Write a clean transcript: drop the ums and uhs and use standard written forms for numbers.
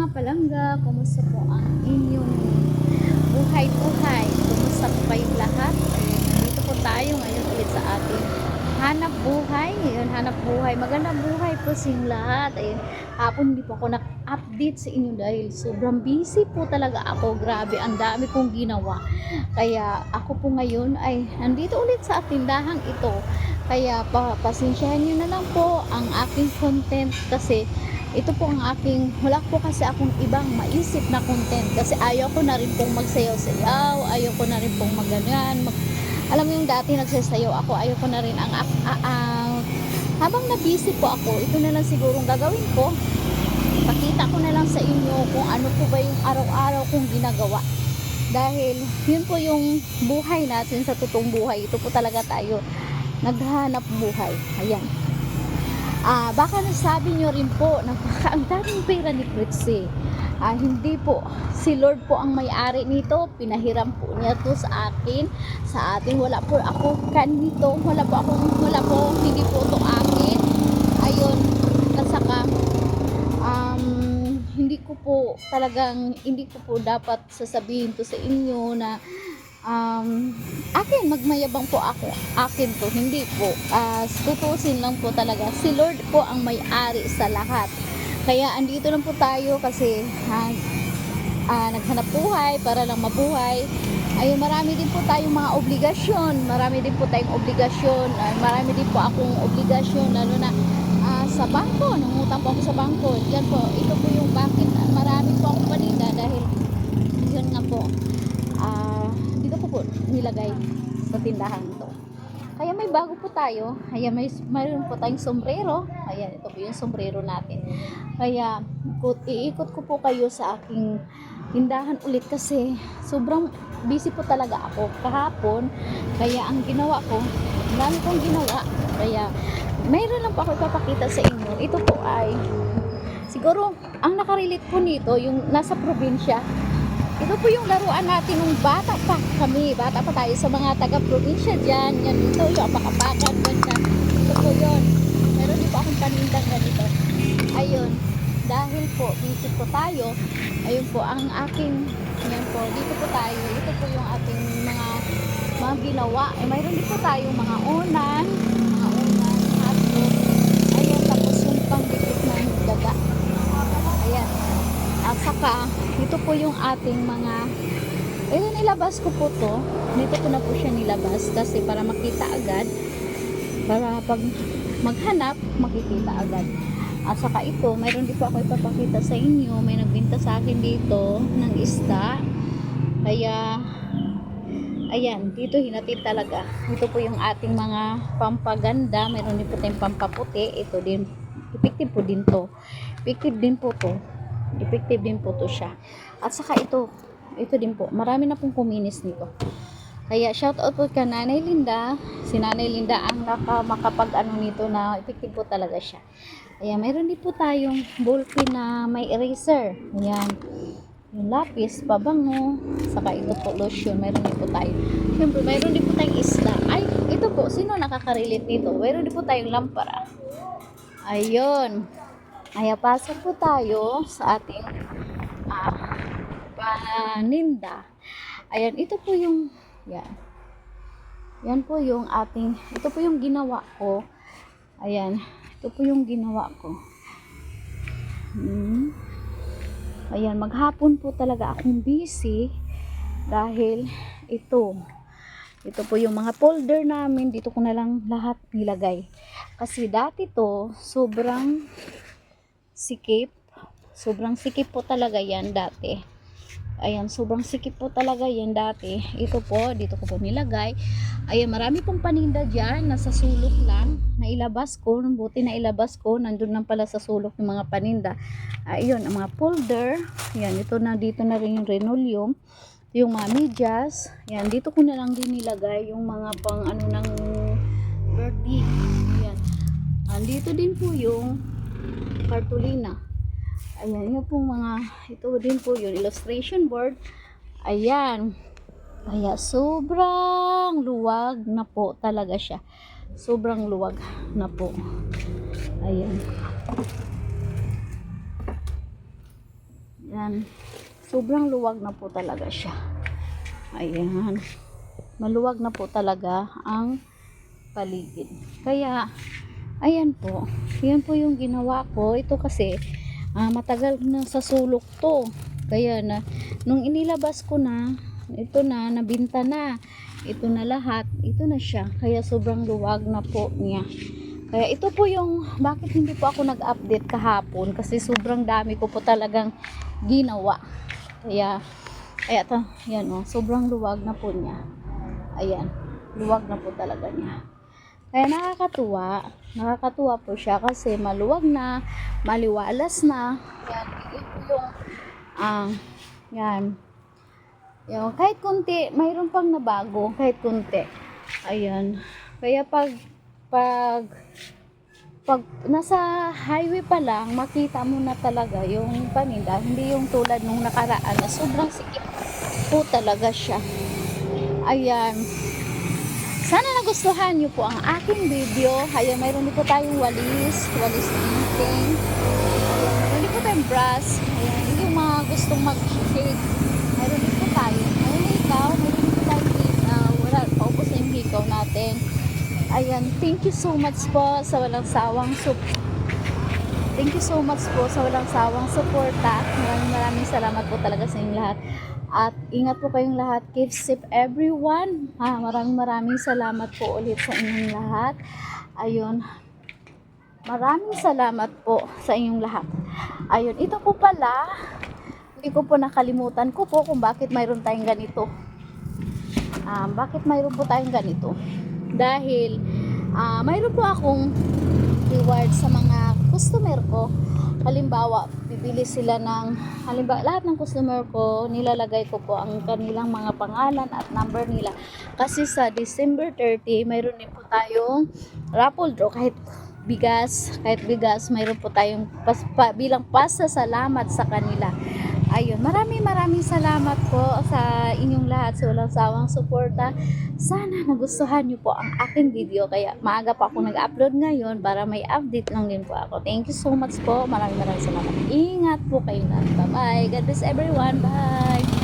mga palangga, kumusta po ang inyong buhay-buhay? Kumusta po kayong lahat? Ayun, dito po tayo ngayon ulit sa ating hanap buhay. Ayun, hanap buhay. Magandang buhay po sa inyong lahat. Ayun, hapon hindi po ako nak-update sa inyo dahil sobrang busy po talaga ako. Grabe, ang dami kong ginawa. Kaya ako po ngayon ay nandito ulit sa tindahang ito. Kaya pasensyahan nyo na lang po ang aking content kasi ito po ang aking, wala po kasi akong ibang maisip na content kasi ayaw ko na rin pong magsayaw-sayaw, ayaw ko na rin pong maganan alam mo yung dati nagsasayaw ako, ayaw ko na rin habang na busy po ako, ito na lang sigurong gagawin ko, pakita ko na lang sa inyo kung ano po ba yung araw-araw kong ginagawa dahil yun po yung buhay natin sa totoong buhay, ito po talaga tayo naghahanap buhay. Ayan. Baka nasabi nyo rin po na baka ang daming pera ni Fritzy. Hindi po. Si Lord po ang may-ari nito. Pinahiram po niya to sa akin. Sa atin. Wala po ako kanito. Wala po. Hindi po to akin. Ayun. Kasaka hindi ko po dapat sasabihin to sa inyo na akin magmayabang po ako, akin to, hindi po, tutusin lang po talaga, si Lord po ang may-ari sa lahat, kaya andito lang po tayo kasi naghanap buhay para lang mabuhay. Ayun, marami din po tayong mga obligasyon, marami din po akong obligasyon, lalo na sa bangko, nangutang po ako sa bangko, yan po, ito po yung bakit marami po akong paninda dahil yun nga po, dito ko po nilagay sa tindahan ito. Kaya may bago po tayo. Ayan, mayroon po tayong sombrero. Ayan, ito po yung sombrero natin. Kaya iikot ko po kayo sa aking tindahan ulit kasi sobrang busy po talaga ako kahapon. Kaya ang ginawa ko, dami kong ginawa. Kaya mayroon lang po ako ipapakita sa inyo. Ito po ay siguro ang nakarelate po nito yung nasa probinsya. Ito po yung laruan natin nung bata pa tayo sa mga taga-probinsya dyan. Yan, ito yung apakapakan, ganda. Ito po yun. Meron din po akong panindang ganito. Ayun, dahil po, busy po tayo. Ayun po, ang aking, yan po, dito po tayo. Ito po yung ating mga ginawa. Mayroon din po tayo mga unan, hotdog. Ayun, tapos yung pangdikit ng daga. Ayan. At saka, ito po yung ating mga, ito nilabas ko po to, dito ko na po siya nilabas kasi para makita agad, para pag maghanap, makikita agad. At saka ito, mayroon din po ako ipapakita sa inyo, may nagbenta sa akin dito ng isda, kaya, ayan, dito hinatid talaga. Ito po yung ating mga pampaganda, mayroon din po tayong pampaputi, ito din, effective po din to, effective din po to siya. At saka ito din po, marami na pong kuminis nito. Kaya shout out po ka Nanay Linda. Si Nanay Linda ang makapag nito na effective po talaga siya. Ayan, mayroon din po tayong ballpen na may eraser. Ayan, yung lapis, pabango, saka ito po lotion, mayroon din po tayo. Siyempre, mayroon din po tayong isda. Ay, ito po, sino nakarelate nito? Mayroon din po tayong lampara. Ayun. Ayan, pasok po tayo sa ating paninda. Ayan, ito po yung yan po yung ating, ito po yung ginawa ko. Ayan, ito po yung ginawa ko. Ayan, maghapon po talaga akong busy dahil ito po yung mga folder namin, dito ko na lang lahat nilagay. Kasi dati to, sobrang sikip po talaga yan dati. Ayan, sobrang sikip po talaga yan dati. Ito po, dito ko po nilagay. Ayan, marami pong paninda dyan, nasa sulok lang, nailabas ko, buti nailabas ko, nandun lang pala sa sulok ng mga paninda. Ayun, ang mga folder, ayan, dito na rin yung linoleum, yung mga medyas, ayan, dito ko na lang din nilagay yung mga pang ng birthday. Ayan, dito din po yung cartolina. Ayan, yun pong ito din po yung illustration board. Ayan. Kaya sobrang luwag na po talaga siya. Sobrang luwag na po. Ayan. Yan. Sobrang luwag na po talaga siya. Ayan. Maluwag na po talaga ang paligid. Kaya, ayan po. Yan po yung ginawa ko. Ito kasi, matagal na sa sulok to. Kaya na, nung inilabas ko na, ito na, nabinta na. Ito na lahat. Ito na siya. Kaya sobrang luwag na po niya. Kaya ito po yung, bakit hindi po ako nag-update kahapon. Kasi sobrang dami ko po talagang ginawa. Kaya ito, yan o, sobrang luwag na po niya. Ayan, luwag na po talaga niya. Kaya nakakatuwa po siya kasi maluwag na, maliwalas na. Yan, ito yung, yan. Yan, kahit kunti, mayroon pang nabago, kahit kunti. Ayan, kaya pag nasa highway pa lang, makita mo na talaga yung paninda, hindi yung tulad nung nakaraan na sobrang sikip po talaga siya. Ayan. Sana nagustuhan nyo po ang aking video. Ayan, mayroon din po tayong walis knitting. Ayan, mayroon din po tayong brass. Ayan, yung mga gustong mag-shade. Mayroon din po tayo. Mayroon hikaw, mayroon din po tayong wala, paubos na yung hikaw natin. Ayan, thank you so much po sa walang sawang suporta. Maraming salamat po talaga sa inyong lahat. At ingat po kayong lahat. Keep safe everyone. Maraming salamat po ulit sa inyong lahat. Ayun. Maraming salamat po sa inyong lahat. Ayun, ito po pala, hindi ko po nakalimutan ko po kung bakit mayroon tayong ganito. Dahil mayroon po akong reward sa mga customer ko. Halimbawa, bibili sila lahat ng customer ko, nilalagay ko po ang kanilang mga pangalan at number nila. Kasi sa December 30, mayroon din po tayong raffle draw. Kahit bigas, mayroon po tayong bilang pasasalamat sa kanila. Ayun, maraming salamat po sa inyong lahat sa walang sawang suporta. Sana nagustuhan niyo po ang aking video. Kaya maaga pa ako nag-upload ngayon para may update lang din po ako. Thank you so much po. Maraming salamat. Ingat po kayo na. Bye-bye. God bless everyone. Bye.